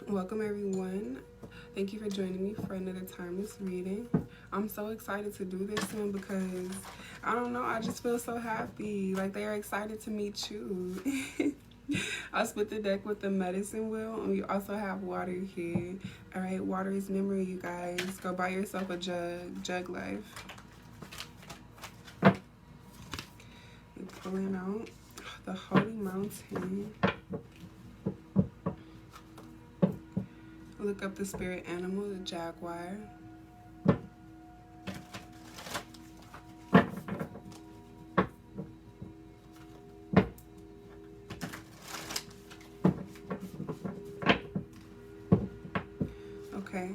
Welcome everyone. Thank you for joining me for another timeless reading. I'm so excited to do this one because I don't know, I just feel so happy. Like they are excited to meet you. I split the deck with the medicine wheel, and we also have water here. Alright, water is memory, you guys. Go buy yourself a jug life. We're pulling out the Holy Mountain. Look up the spirit animal, the jaguar. Okay.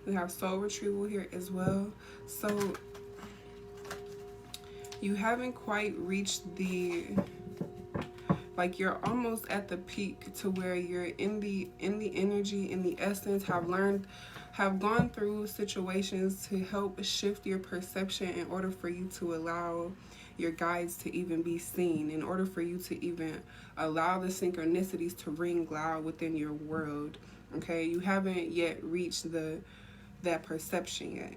We have soul retrieval here as well. So you haven't quite reached the, like you're almost at the peak to where you're in the energy, in the essence, have gone through situations to help shift your perception in order for you to allow your guides to even be seen, in order for you to even allow the synchronicities to ring loud within your world. Okay, you haven't yet reached that perception yet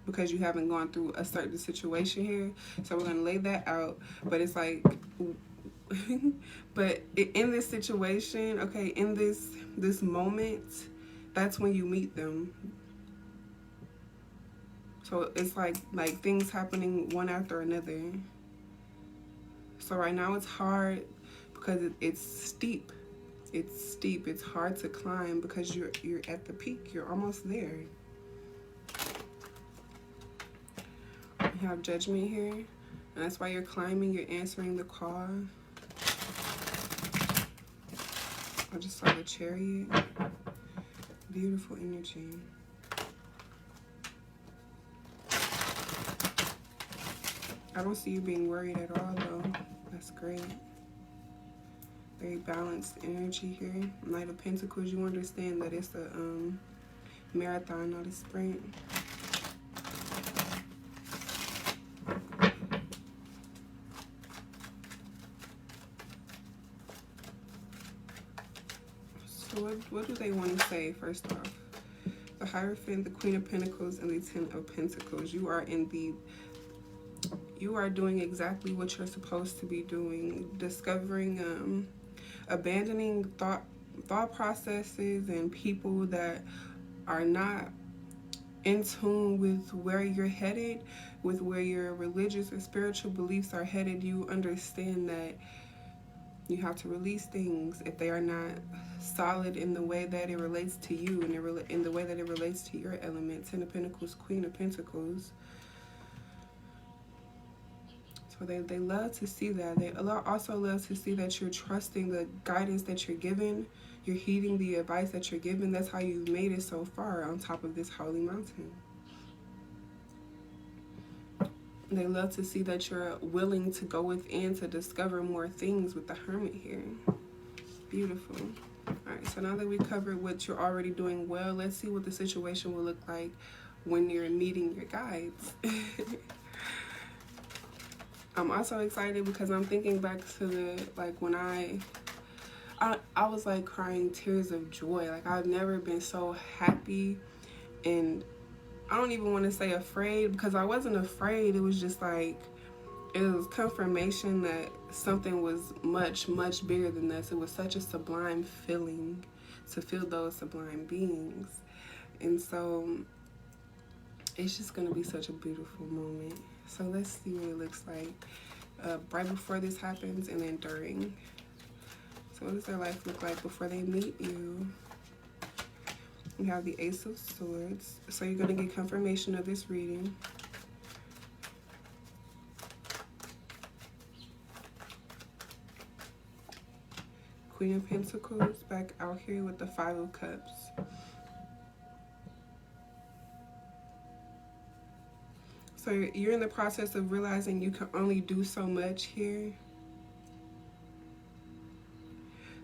because you haven't gone through a certain situation here. So we're gonna lay that out, but it's like but in this situation, okay, in this moment, that's when you meet them. So it's like things happening one after another. So right now it's hard because it's steep. It's steep. It's hard to climb because you're at the peak. You're almost there. You have Judgment here, and that's why you're climbing. You're answering the call. I just saw the Chariot. Beautiful energy. I don't see you being worried at all, though. That's great. Very balanced energy here. Knight of Pentacles, you understand that it's a marathon, not a sprint. So what do they want to say, first off? The Hierophant, the Queen of Pentacles, and the Ten of Pentacles. You are doing exactly what you're supposed to be doing. Discovering, abandoning thought processes and people that are not in tune with where you're headed, with where your religious or spiritual beliefs are headed. You understand that you have to release things if they are not solid in the way that it relates to you, and in the way that it relates to your element. Ten of Pentacles, Queen of Pentacles. So they love to see that. They also love to see that you're trusting the guidance that you're given. You're heeding the advice that you're given. That's how you've made it so far on top of this holy mountain. They love to see that you're willing to go within to discover more things with the Hermit here. Beautiful. Alright, so now that we covered what you're already doing well, let's see what the situation will look like when you're meeting your guides. I'm also excited because I'm thinking back to when I was like crying tears of joy. Like I've never been so happy, and I don't even want to say afraid because I wasn't afraid. It was just like, it was confirmation that something was much, much bigger than this. It was such a sublime feeling to feel those sublime beings. And so it's just going to be such a beautiful moment. So let's see what it looks like right before this happens and then during. So what does their life look like before they meet you? You have the Ace of Swords. So you're going to get confirmation of this reading. Queen of Pentacles back out here with the Five of Cups. So you're in the process of realizing you can only do so much here.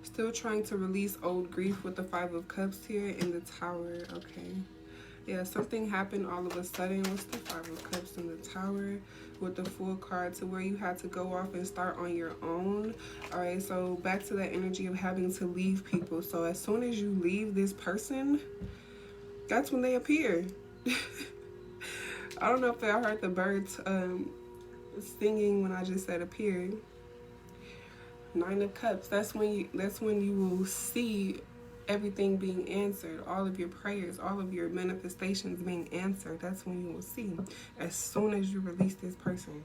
Still trying to release old grief with the Five of Cups here in the Tower. Okay. Yeah, something happened all of a sudden. What's the Five of Cups in the Tower with the Fool card, to where you had to go off and start on your own. All right, so back to that energy of having to leave people. So as soon as you leave this person, that's when they appear. I don't know if y'all heard the birds singing when I just said appear. Nine of Cups. That's when you will see everything being answered, all of your prayers, all of your manifestations being answered. That's when you will see, as soon as you release this person.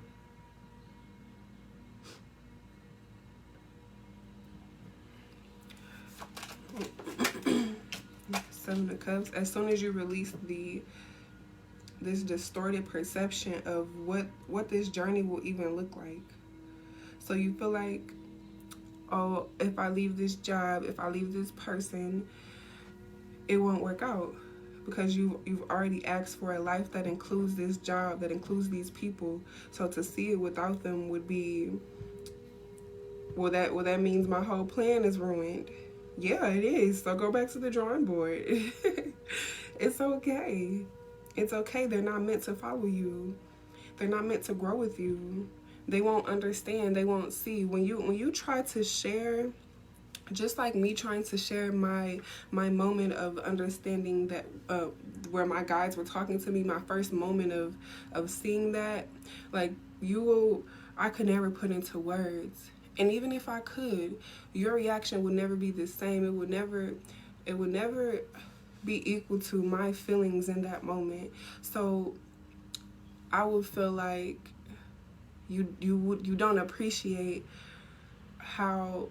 Seven of Cups. As soon as you release this distorted perception of what this journey will even look like. So you feel like, oh, if I leave this job, if I leave this person, it won't work out, because you've already asked for a life that includes this job, that includes these people. So to see it without them would be, well, that means my whole plan is ruined. Yeah, it is. So go back to the drawing board. It's okay. It's okay. They're not meant to follow you. They're not meant to grow with you. They won't understand. They won't see. When you try to share, just like me trying to share my moment of understanding that, where my guides were talking to me, my first moment of seeing that, like, I could never put into words. And even if I could, your reaction would never be the same. It would never be equal to my feelings in that moment. So I would feel like you don't appreciate how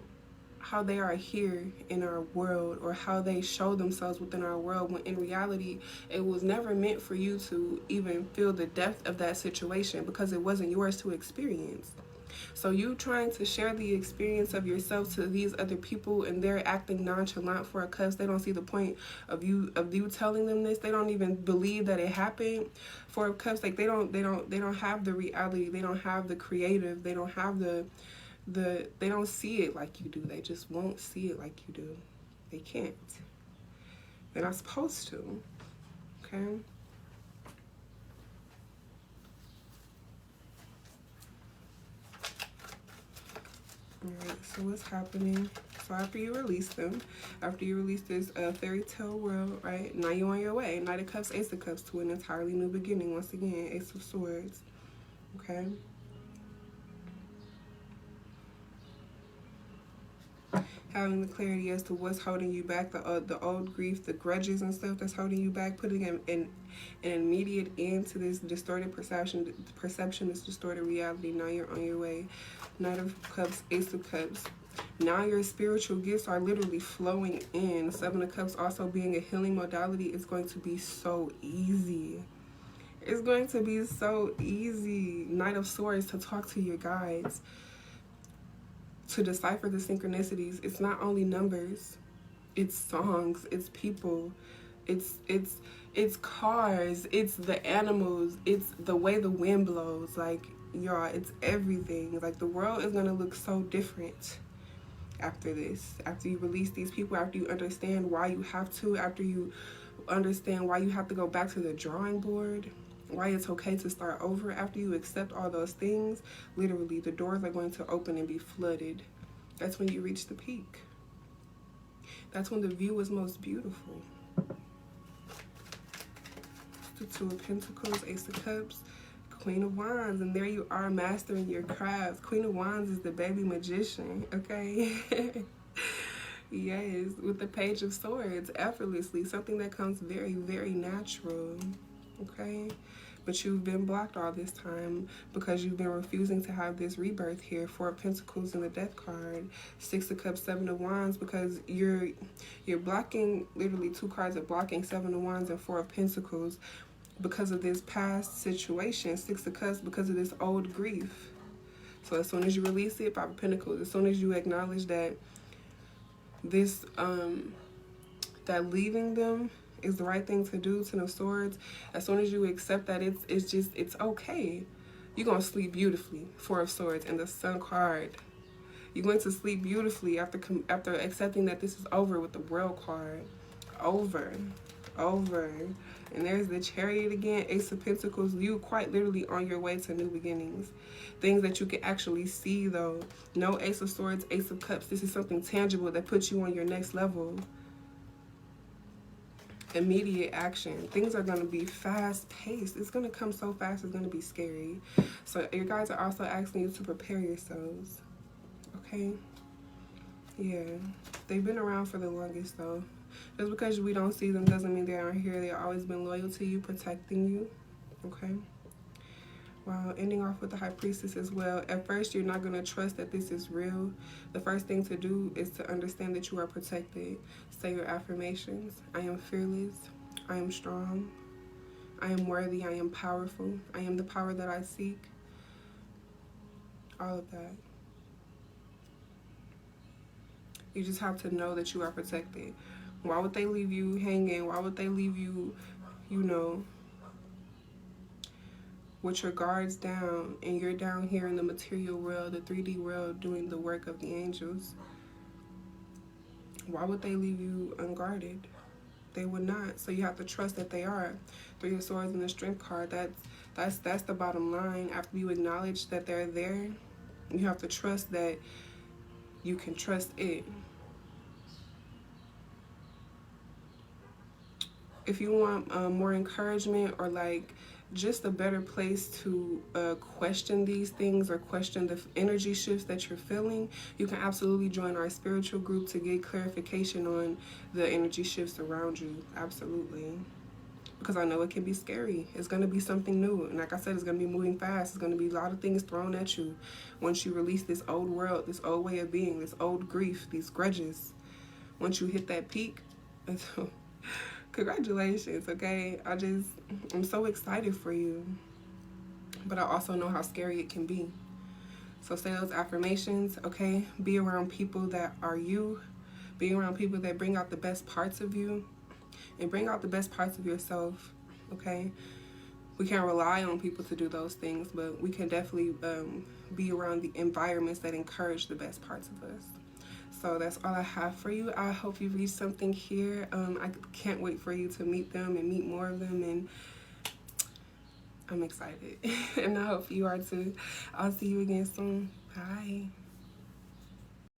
they are here in our world, or how they show themselves within our world, when in reality it was never meant for you to even feel the depth of that situation, because it wasn't yours to experience. So you trying to share the experience of yourself to these other people, and they're acting nonchalant for a cuss. They don't see the point of you telling them this. They don't even believe that it happened for a cuss. Like they don't have the reality. They don't have the creative. They don't have they don't see it like you do. They just won't see it like you do. They can't. They're not supposed to. Okay. Alright, so what's happening? So after you release them, after you release this fairy tale world, right? Now you're on your way. Knight of Cups, Ace of Cups, to an entirely new beginning. Once again, Ace of Swords. Okay. Having the clarity as to what's holding you back, the old grief, the grudges and stuff that's holding you back, putting an immediate end to this distorted perception, this distorted reality. Now you're on your way. Knight of Cups, Ace of Cups. Now your spiritual gifts are literally flowing in. Seven of Cups also being a healing modality is going to be so easy. It's going to be so easy. Knight of Swords, to talk to your guides, to decipher the synchronicities. It's not only numbers, it's songs, it's people, it's cars, it's the animals, it's the way the wind blows. Like, y'all, it's everything. Like, the world is gonna look so different after this, after you release these people, after you understand why you have to, after you understand why you have to go back to the drawing board, why it's okay to start over. After you accept all those things, literally the doors are going to open and be flooded. That's when you reach the peak. That's when the view is most beautiful. The Two of Pentacles, Ace of Cups, Queen of Wands, and there you are, mastering your craft. Queen of Wands is the baby magician, okay? Yes, with the Page of Swords, effortlessly, something that comes very, very natural, okay? But you've been blocked all this time because you've been refusing to have this rebirth here. Four of Pentacles and the Death card. Six of Cups, Seven of Wands, because you're blocking, literally two cards of blocking, Seven of Wands and Four of Pentacles, because of this past situation. Six of Cups, because of this old grief. So as soon as you release it, Five of Pentacles, as soon as you acknowledge that this, that leaving them is the right thing to do, Ten of Swords, as soon as you accept that it's okay, you're going to sleep beautifully. Four of Swords and the Sun card. You're going to sleep beautifully after accepting that this is over with the World card. Over. over. And there's the Chariot again, Ace of Pentacles. You quite literally on your way to new beginnings. Things that you can actually see though. No Ace of Swords, Ace of Cups. This is something tangible that puts you on your next level. Immediate action. Things are going to be fast paced. It's going to come so fast, it's going to be scary. So your guides are also asking you to prepare yourselves. Okay? Yeah. They've been around for the longest though. Just because we don't see them doesn't mean they aren't here. They've always been loyal to you, protecting you. Okay? Wow, ending off with the High Priestess as well. At first, you're not going to trust that this is real. The first thing to do is to understand that you are protected. Say your affirmations. I am fearless. I am strong. I am worthy. I am powerful. I am the power that I seek. All of that. You just have to know that you are protected. Why would they leave you hanging? Why would they leave you, you know, with your guards down and you're down here in the material world, the 3D world, doing the work of the angels? Why would they leave you unguarded? They would not. So you have to trust that they are. 3 of Swords and the Strength card, that's the bottom line. After you acknowledge that they're there, you have to trust that you can trust it. If you want more encouragement or like just a better place to question these things or question the energy shifts that you're feeling, you can absolutely join our spiritual group to get clarification on the energy shifts around you. Absolutely. Because I know it can be scary. It's going to be something new. And like I said, it's going to be moving fast. It's going to be a lot of things thrown at you once you release this old world, this old way of being, this old grief, these grudges. Once you hit that peak, congratulations, okay? I'm so excited for you. But I also know how scary it can be. So say those affirmations, okay? Be around people that are you. Be around people that bring out the best parts of you. And bring out the best parts of yourself, okay? We can't rely on people to do those things, but we can definitely be around the environments that encourage the best parts of us. So that's all I have for you. I hope you read something here. I can't wait for you to meet them and meet more of them, and I'm excited. And I hope you are too. I'll see you again soon. Bye.